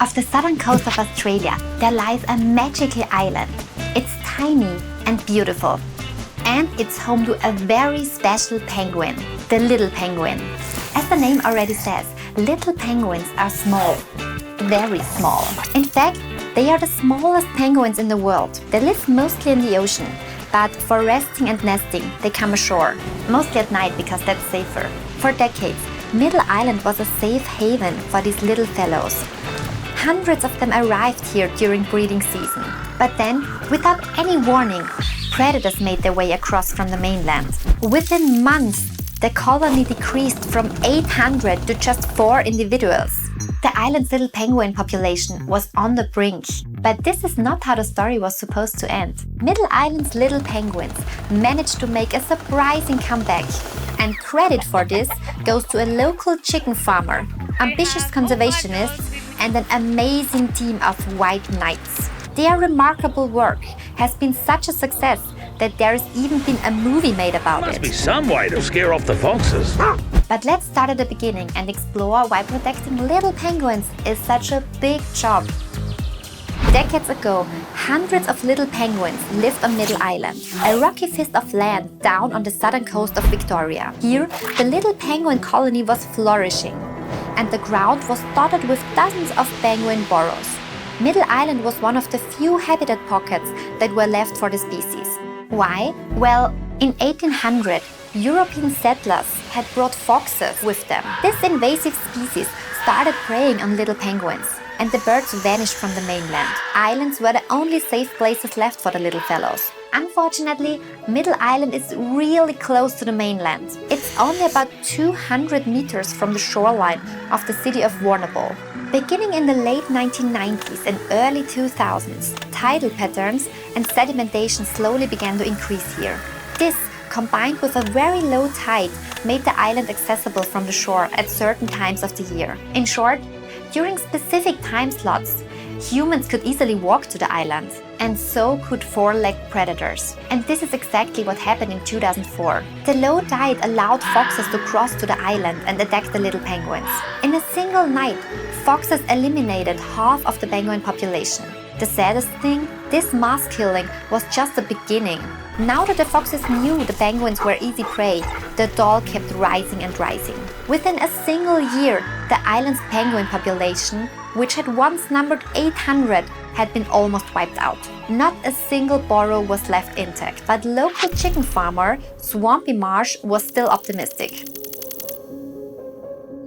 Off the southern coast of Australia, there lies a magical island. It's tiny and beautiful. And it's home to a very special penguin, the little penguin. As the name already says, little penguins are small, very small. In fact, they are the smallest penguins in the world. They live mostly in the ocean, but for resting and nesting, they come ashore, mostly at night because that's safer. For decades, Middle Island was a safe haven for these little fellows. Hundreds of them arrived here during breeding season. But then, without any warning, predators made their way across from the mainland. Within months, the colony decreased from 800 to just 4 individuals. The island's little penguin population was on the brink. But this is not how the story was supposed to end. Middle Island's little penguins managed to make a surprising comeback. And credit for this goes to a local chicken farmer, ambitious conservationists, and an amazing team of white knights. Their remarkable work has been such a success that there has even been a movie made about it. Must be some way to scare off the foxes. But let's start at the beginning and explore why protecting little penguins is such a big job. Decades ago, hundreds of little penguins lived on Middle Island, a rocky fist of land down on the southern coast of Victoria. Here, the little penguin colony was flourishing, and the ground was dotted with dozens of penguin burrows. Middle Island was one of the few habitat pockets that were left for the species. Why? Well, in 1800, European settlers had brought foxes with them. This invasive species started preying on little penguins, and the birds vanished from the mainland. Islands were the only safe places left for the little fellows. Unfortunately, Middle Island is really close to the mainland. It's only about 200 meters from the shoreline of the city of Warrnambool. Beginning in the late 1990s and early 2000s, tidal patterns and sedimentation slowly began to increase here. This, combined with a very low tide, made the island accessible from the shore at certain times of the year. In short, during specific time slots, humans could easily walk to the island, and so could four-legged predators. And this is exactly what happened in 2004. The low tide allowed foxes to cross to the island and attack the little penguins. In a single night, foxes eliminated half of the penguin population. The saddest thing, this mass killing was just the beginning. Now that the foxes knew the penguins were easy prey, the toll kept rising and rising. Within a single year, the island's penguin population, which had once numbered 800, had been almost wiped out. Not a single burrow was left intact, but local chicken farmer Swampy Marsh was still optimistic.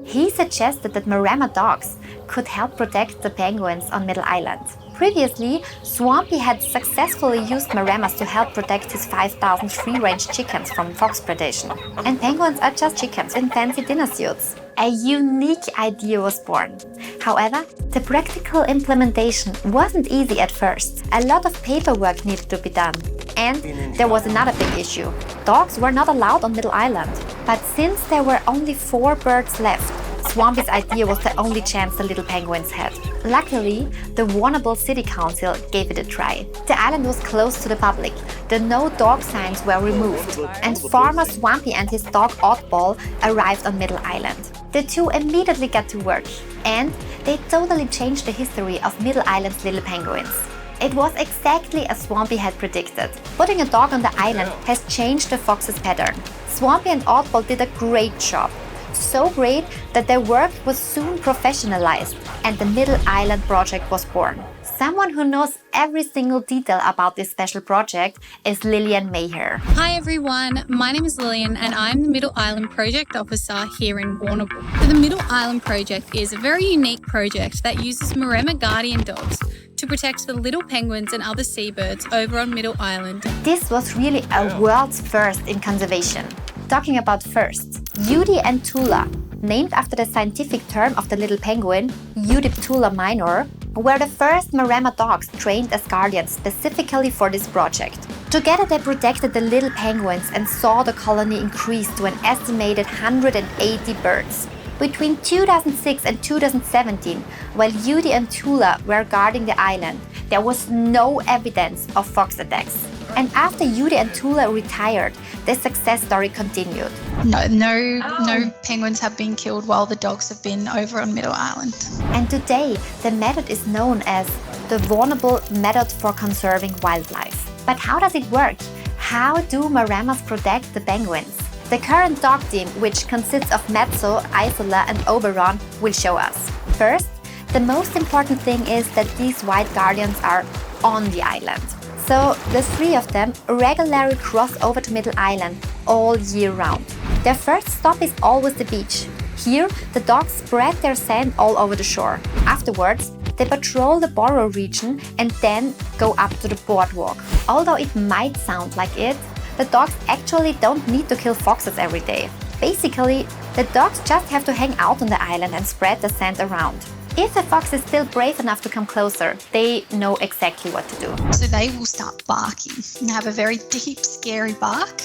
He suggested that Maremma dogs could help protect the penguins on Middle Island. Previously, Swampy had successfully used Maremmas to help protect his 5,000 free-range chickens from fox predation. And penguins are just chickens in fancy dinner suits. A unique idea was born. However, the practical implementation wasn't easy at first. A lot of paperwork needed to be done. And there was another big issue. Dogs were not allowed on Middle Island. But since there were only 4 birds left, Swampy's idea was the only chance the little penguins had. Luckily, the Warrnambool City Council gave it a try. The island was closed to the public, the no dog signs were removed, and farmer Swampy and his dog Oddball arrived on Middle Island. The two immediately got to work, and they totally changed the history of Middle Island's little penguins. It was exactly as Swampy had predicted. Putting a dog on the island has changed the fox's pattern. Swampy and Oddball did a great job. So great that their work was soon professionalized and the Middle Island project was born. Someone who knows every single detail about this special project is Lillian Maher. Hi everyone, my name is Lillian and I'm the Middle Island Project Officer here in Warrnambool. So the Middle Island Project is a very unique project that uses Maremma Guardian dogs to protect the little penguins and other seabirds over on Middle Island. This was really a world's first in conservation. Talking about first, Yudi and Tula, named after the scientific term of the little penguin, Eudyptula minor, were the first Maremma dogs trained as guardians specifically for this project. Together they protected the little penguins and saw the colony increase to an estimated 180 birds. Between 2006 and 2017, while Yudi and Tula were guarding the island, there was no evidence of fox attacks. And after Judy and Tula retired, their success story continued. No penguins have been killed while the dogs have been over on Middle Island. And today, the method is known as the Vulnerable Method for Conserving Wildlife. But how does it work? How do Maremmas protect the penguins? The current dog team, which consists of Mezzo, Isola and Oberon, will show us. First, the most important thing is that these white guardians are on the island. So the three of them regularly cross over to Middle Island all year round. Their first stop is always the beach. Here, the dogs spread their scent all over the shore. Afterwards, they patrol the Borough region and then go up to the boardwalk. Although it might sound like it, the dogs actually don't need to kill foxes every day. Basically, the dogs just have to hang out on the island and spread the scent around. If a fox is still brave enough to come closer, they know exactly what to do. So they will start barking and have a very deep, scary bark.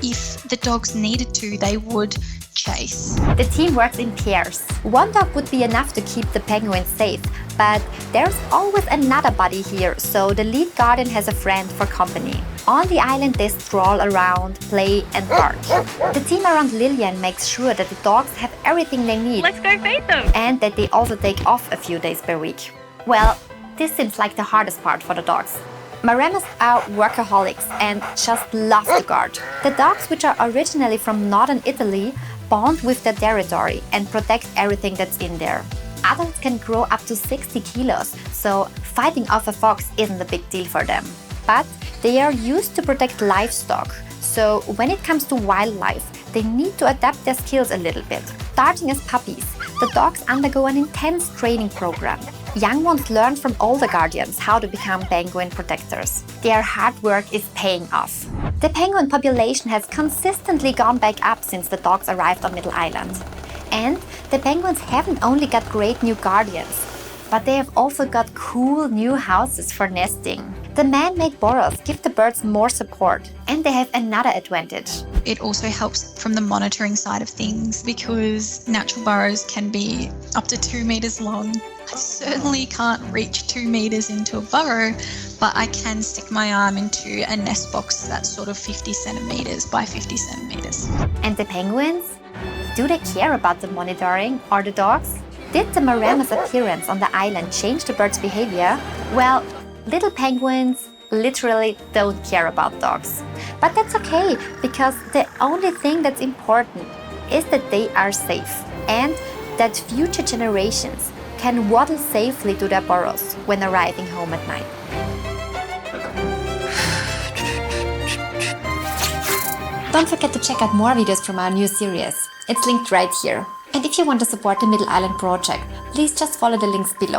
If the dogs needed to, they would chase. The team works in pairs. One dog would be enough to keep the penguins safe, but there's always another buddy here, so the lead guardian has a friend for company. On the island they stroll around, play and bark. The team around Lillian makes sure that the dogs have everything they need. Let's go feed them! And that they also take off a few days per week. Well, this seems like the hardest part for the dogs. Maremmas are workaholics and just love to guard. The dogs, which are originally from northern Italy, bond with their territory and protect everything that's in there. Adults can grow up to 60 kilos, so fighting off a fox isn't a big deal for them. But they are used to protect livestock, so when it comes to wildlife, they need to adapt their skills a little bit. Starting as puppies, the dogs undergo an intense training program. Young ones learn from older guardians how to become penguin protectors. Their hard work is paying off. The penguin population has consistently gone back up since the dogs arrived on Middle Island. And the penguins haven't only got great new guardians, but they have also got cool new houses for nesting. The man-made burrows give the birds more support, and they have another advantage. It also helps from the monitoring side of things because natural burrows can be up to 2 meters long. I certainly can't reach 2 meters into a burrow, but I can stick my arm into a nest box that's sort of 50 centimeters by 50 centimeters. And the penguins? Do they care about the monitoring or the dogs? Did the Maremma's appearance on the island change the birds' behavior? Well, little penguins literally don't care about dogs. But that's okay, because the only thing that's important is that they are safe and that future generations can waddle safely to their burrows when arriving home at night. Don't forget to check out more videos from our new series. It's linked right here. And if you want to support the Middle Island project, please just follow the links below.